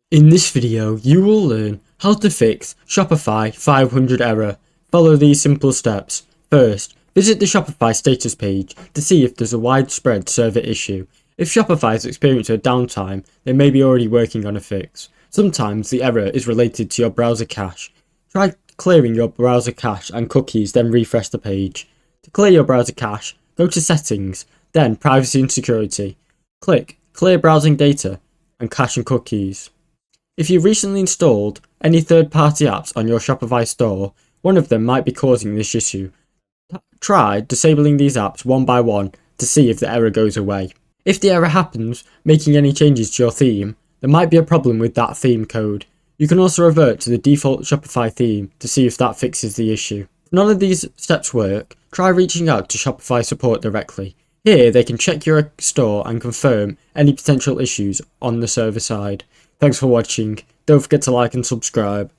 In this video, you will learn how to fix Shopify 500 error. Follow these simple steps. First, visit the Shopify status page to see if there's a widespread server issue. If Shopify has experienced a downtime, they may be already working on a fix. Sometimes the error is related to your browser cache. Try clearing your browser cache and cookies, then refresh the page. To clear your browser cache, go to Settings, then Privacy and Security. Click Clear Browsing Data and Cache and Cookies. If you recently installed any third-party apps on your Shopify store, one of them might be causing this issue. Try disabling these apps one by one to see if the error goes away. If the error happens making any changes to your theme, there might be a problem with that theme code. You can also revert to the default Shopify theme to see if that fixes the issue. If none of these steps work, try reaching out to Shopify support directly. Here they can check your store and confirm any potential issues on the server side. Thanks for watching. Don't forget to like and subscribe.